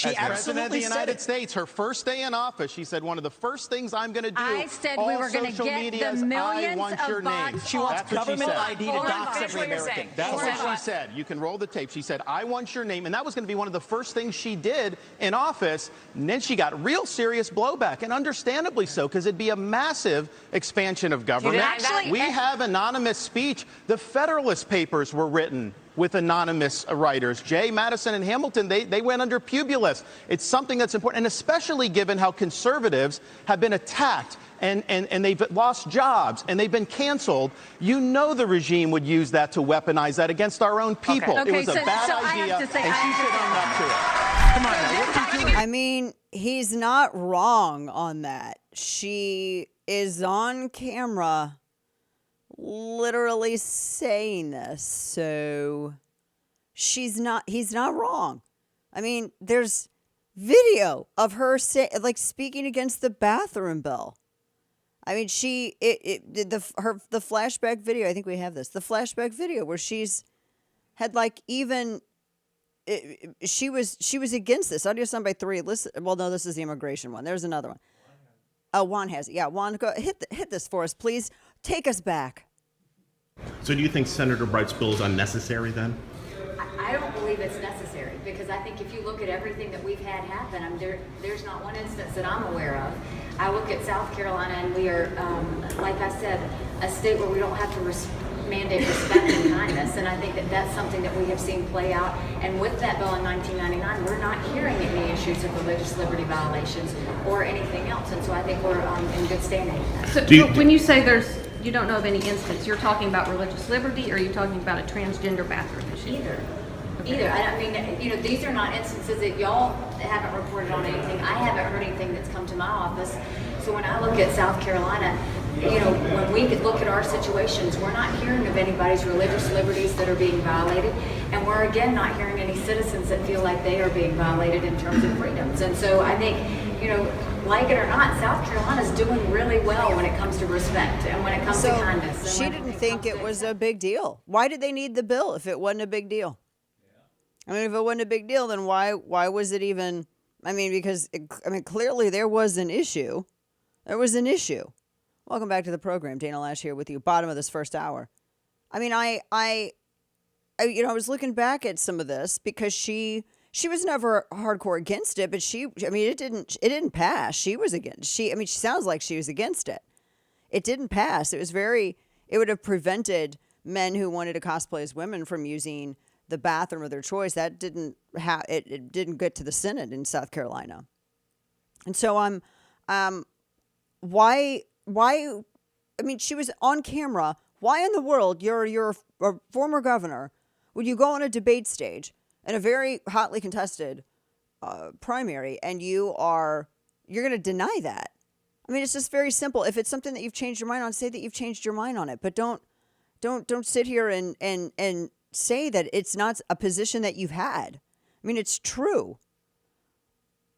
As President of the United States, her first day in office, she said one of the first things I'm going to do. I said we were going to get the millions of bots. She wants government ID to dox every American. That's what she said. You can roll the tape. She said, I want your name. And that was going to be one of the first things she did in office. And then she got real serious blowback, and understandably so, because it'd be a massive expansion of government. We have anonymous speech. The Federalist Papers were written with anonymous writers. Jay, Madison, and Hamilton, they went under Publius. It's something that's important, and especially given how conservatives have been attacked and they've lost jobs and they've been canceled. You know the regime would use that to weaponize that against our own people. Okay, it was a bad idea, and she should own up to it. Come on now, what are you doing? I mean, he's not wrong on that. She is on camera literally saying this, so he's not wrong. I mean, there's video of her speaking against the bathroom bill. I mean, the flashback video, I think we have this, the flashback video where she's had she was against this. Audio sound by 3. Listen, well, no, this is the immigration one. There's another one. Juan has it. Yeah, Juan, go hit this for us, please. Take us back. So do you think Senator Bright's bill is unnecessary then? I don't believe it's necessary, because I think if you look at everything that we've had happen, there's not one instance that I'm aware of. I look at South Carolina, and we are, like I said, a state where we don't have to mandate respect and kindness, and I think that that's something that we have seen play out. And with that bill in 1999, we're not hearing any issues of religious liberty violations or anything else, and so I think we're in good standing. So when you say you don't know of any instance, you're talking about religious liberty, or are you talking about a transgender bathroom issue? Either. I mean, these are not instances that y'all haven't reported on anything. I haven't heard anything that's come to my office. So when I look at South Carolina, when we look at our situations, we're not hearing of anybody's religious liberties that are being violated. And we're, again, not hearing any citizens that feel like they are being violated in terms of freedoms. And so I think, like it or not, South Carolina's doing really well when it comes to respect and when it comes to kindness. She didn't think it was a big deal. Why did they need the bill if it wasn't a big deal? I mean, if it wasn't a big deal, then why was it even? I mean, because clearly there was an issue. There was an issue. Welcome back to the program. Dana Loesch here with you. Bottom of this first hour. I mean, I was looking back at some of this because she was never hardcore against it, but it didn't pass. She was against. She sounds like she was against it. It didn't pass. It would have prevented men who wanted to cosplay as women from using the bathroom of their choice. That didn't it didn't get to the Senate in South Carolina. And so why I mean, she was on camera. Why in the world you're a former governor would you go on a debate stage in a very hotly contested primary and you're going to deny that? I mean, it's just very simple. If it's something that you've changed your mind on, say that you've changed your mind on it, but don't sit here and say that it's not a position that you've had. I mean, it's true.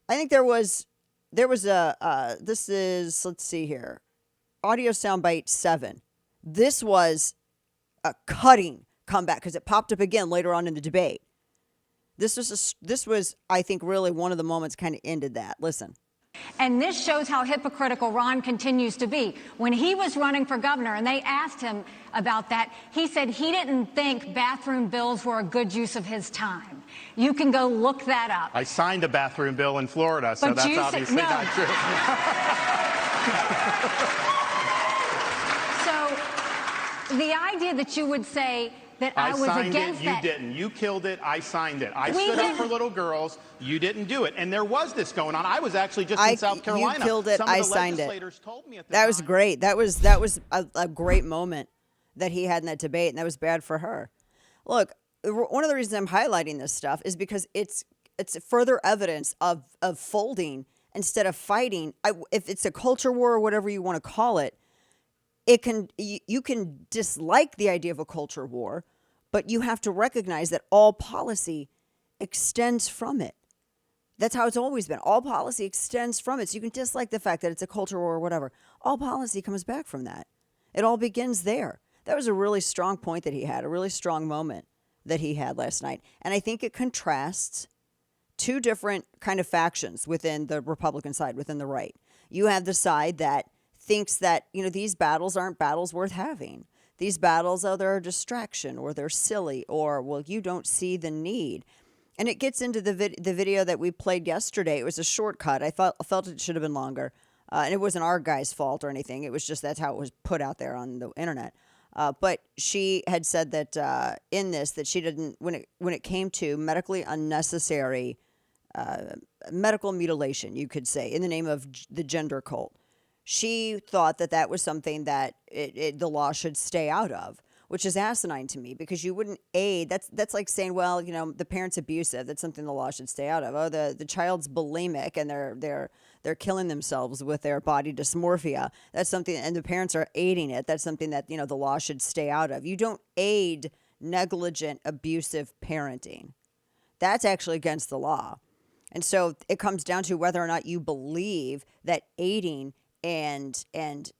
I think there was this is, let's see here, audio soundbite 7. This was a cutting comeback because it popped up again later on in the debate. This was, I think, really one of the moments kind of ended that. Listen. And this shows how hypocritical Ron continues to be. When he was running for governor and they asked him about that, he said he didn't think bathroom bills were a good use of his time. You can go look that up. I signed a bathroom bill in Florida, so that's obviously not true. So the idea that you would say that I was against that. You didn't. You killed it. I signed it. I stood up for little girls. You didn't do it. And there was this going on. I was actually just in South Carolina. You killed it. I signed it. That was great. That was a great moment that he had in that debate, and that was bad for her. Look, one of the reasons I'm highlighting this stuff is because it's further evidence of folding instead of fighting. If it's a culture war or whatever you want to call it, you can dislike the idea of a culture war, but you have to recognize that all policy extends from it. That's how it's always been. All policy extends from it. So you can dislike the fact that it's a culture war or whatever. All policy comes back from that. It all begins there. That was a really strong point that he had, a really strong moment that he had last night. And I think it contrasts two different kind of factions within the Republican side, within the right. You have the side that thinks that, these battles aren't battles worth having. These battles are they're a distraction, or they're silly, or, well, you don't see the need. And it gets into the video that we played yesterday. It was a shortcut. I felt it should have been longer. And it wasn't our guy's fault or anything. It was just that's how it was put out there on the internet. But she had said that in this, that she didn't, when it came to medically unnecessary medical mutilation, you could say, in the name of the gender cult, she thought that was something that the law should stay out of, which is asinine to me, because you wouldn't aid. That's like saying, well, the parent's abusive. That's something the law should stay out of. Oh, the child's bulimic and they're killing themselves with their body dysmorphia. That's something, and the parents are aiding it. That's something that the law should stay out of. You don't aid negligent, abusive parenting. That's actually against the law. And so it comes down to whether or not you believe that aiding and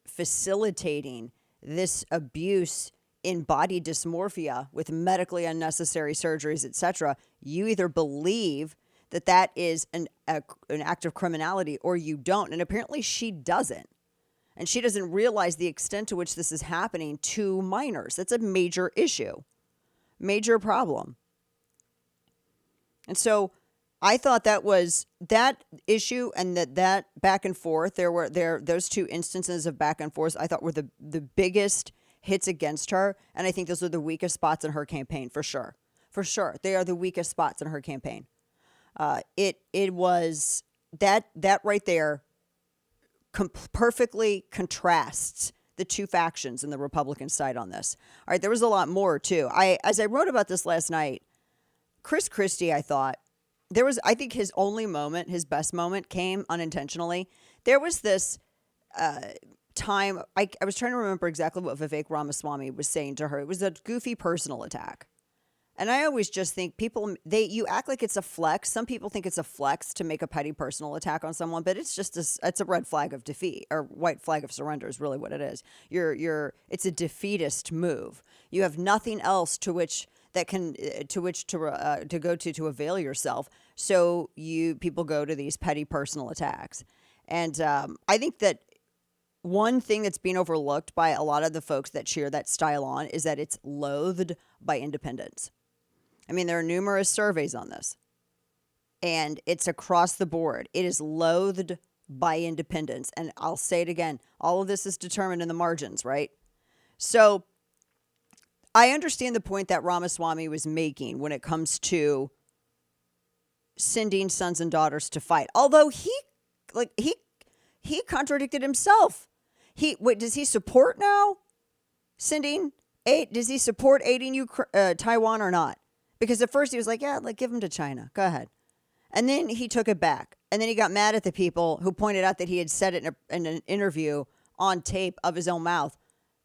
facilitating this abuse in body dysmorphia with medically unnecessary surgeries, etc., you either believe that is an act of criminality, or you don't. And apparently she doesn't. And she doesn't realize the extent to which this is happening to minors. That's a major issue, major problem. And so I thought that was that issue, and that back and forth. Those two instances of back and forth I thought were the biggest hits against her, and I think those are the weakest spots in her campaign for sure. For sure, they are the weakest spots in her campaign. It was that right there perfectly contrasts the two factions in the Republican side on this. All right, there was a lot more too. As I wrote about this last night, Chris Christie, I thought. I think his only moment, his best moment, came unintentionally. There was this time, I was trying to remember exactly what Vivek Ramaswamy was saying to her. It was a goofy personal attack. And I always just think you act like it's a flex. Some people think it's a flex to make a petty personal attack on someone, but it's just it's a red flag of defeat, or white flag of surrender is really what it is. It's a defeatist move. You have nothing else to go to avail yourself. So people go to these petty personal attacks. And I think that one thing that's being overlooked by a lot of the folks that cheer that style on is that it's loathed by independents. I mean, there are numerous surveys on this, and it's across the board. It is loathed by independents. And I'll say it again, all of this is determined in the margins, right? So I understand the point that Ramaswamy was making when it comes to sending sons and daughters to fight. Although he contradicted himself. Does he support now sending aid? Does he support aiding Taiwan or not? Because at first he was like, yeah, give them to China. Go ahead. And then he took it back. And then he got mad at the people who pointed out that he had said it in an interview on tape of his own mouth.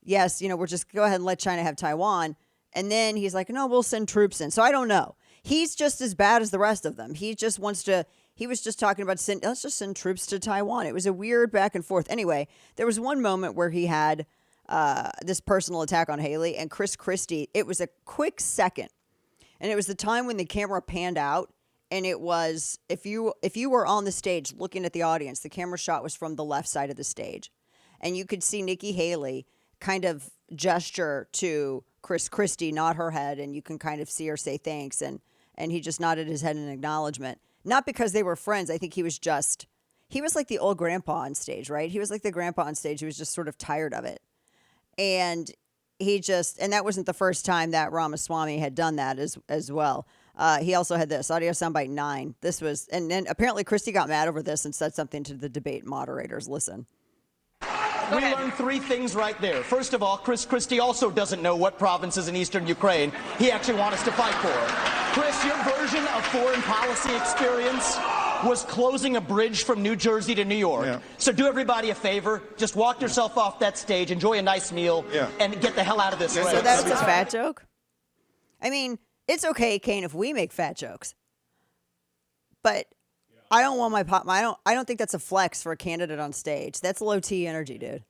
Yes, we're just go ahead and let China have Taiwan. And then he's like, no, we'll send troops in. So I don't know. He's just as bad as the rest of them. He was just talking about let's just send troops to Taiwan. It was a weird back and forth. Anyway, there was one moment where he had this personal attack on Haley and Chris Christie. It was a quick second. And it was the time when the camera panned out. And it was, if you were on the stage looking at the audience, the camera shot was from the left side of the stage. And you could see Nikki Haley kind of gesture to Chris Christie, nod her head, and you can kind of see her say thanks. And he just nodded his head in acknowledgement. Not because they were friends. I think he was like the old grandpa on stage, right? He was like the grandpa on stage. He was just sort of tired of it. And and that wasn't the first time that Ramaswamy had done that as well. He also had this audio soundbite 9. This was, and then apparently Christie got mad over this and said something to the debate moderators. Listen. We learned 3 things right there. First of all, Chris Christie also doesn't know what provinces in eastern Ukraine he actually wants us to fight for. Chris, your version of foreign policy experience was closing a bridge from New Jersey to New York. Yeah. So do everybody a favor, just walk yourself off that stage, enjoy a nice meal, and get the hell out of this race. So that's a fat joke? I mean, it's okay, Kane, if we make fat jokes. But I don't want I don't think that's a flex for a candidate on stage. That's low T energy, dude.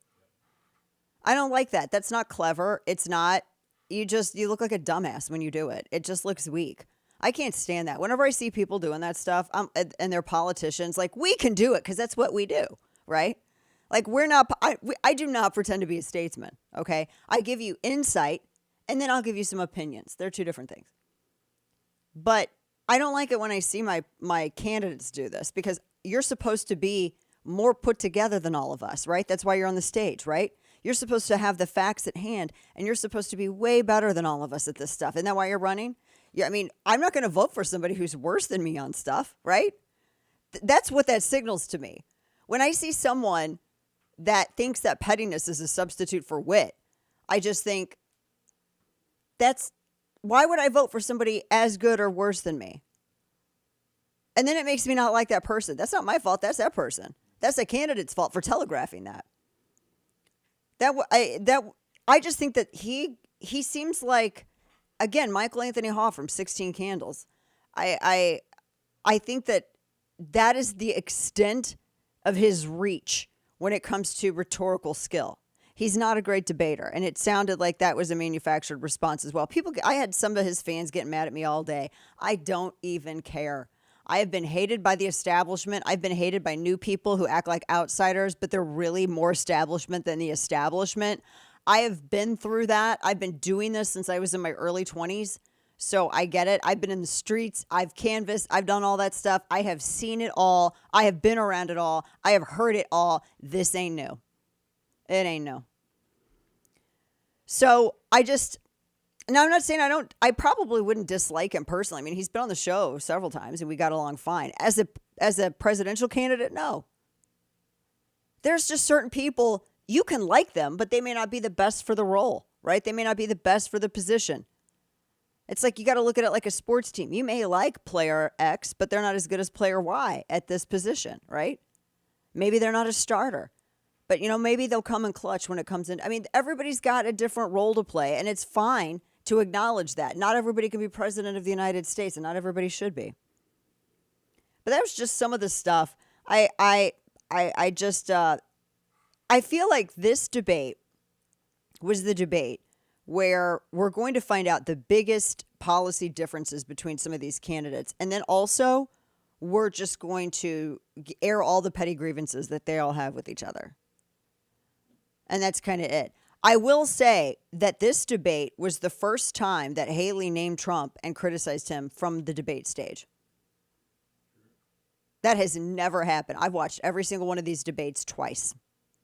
I don't like that. That's not clever. It's not. You look like a dumbass when you do it. It just looks weak. I can't stand that. Whenever I see people doing that stuff, and they're politicians, like, we can do it because that's what we do, right? Like, I do not pretend to be a statesman, okay? I give you insight, and then I'll give you some opinions. They're two different things. But I don't like it when I see my candidates do this, because you're supposed to be more put together than all of us, right? That's why you're on the stage, right? You're supposed to have the facts at hand, and you're supposed to be way better than all of us at this stuff. Isn't that why you're running? Yeah, I mean, I'm not going to vote for somebody who's worse than me on stuff, right? That's what that signals to me. When I see someone that thinks that pettiness is a substitute for wit, I just think, why would I vote for somebody as good or worse than me? And then it makes me not like that person. That's not my fault. That's that person. That's a candidate's fault for telegraphing that. I just think that he seems like, again, Michael Anthony Hall from 16 Candles. I think that is the extent of his reach when it comes to rhetorical skill. He's not a great debater, and it sounded like that was a manufactured response as well. I had some of his fans getting mad at me all day. I don't even care. I have been hated by the establishment. I've been hated by new people who act like outsiders, but they're really more establishment than the establishment. I have been through that. I've been doing this since I was in my early 20s. So I get it. I've been in the streets. I've canvassed. I've done all that stuff. I have seen it all. I have been around it all. I have heard it all. This ain't new. It ain't new. So now I'm not saying I probably wouldn't dislike him personally. I mean, he's been on the show several times and we got along fine. As a presidential candidate, no. There's just certain people, you can like them, but they may not be the best for the role, right? They may not be the best for the position. It's like you got to look at it like a sports team. You may like player X, but they're not as good as player Y at this position, right? Maybe they're not a starter. But, maybe they'll come in clutch when it comes in. I mean, everybody's got a different role to play, and it's fine to acknowledge that. Not everybody can be president of the United States, and not everybody should be. But that was just some of the stuff. I feel like this debate was the debate where we're going to find out the biggest policy differences between some of these candidates. And then also, we're just going to air all the petty grievances that they all have with each other. And that's kind of it. I will say that this debate was the first time that Haley named Trump and criticized him from the debate stage. That has never happened. I've watched every single one of these debates twice.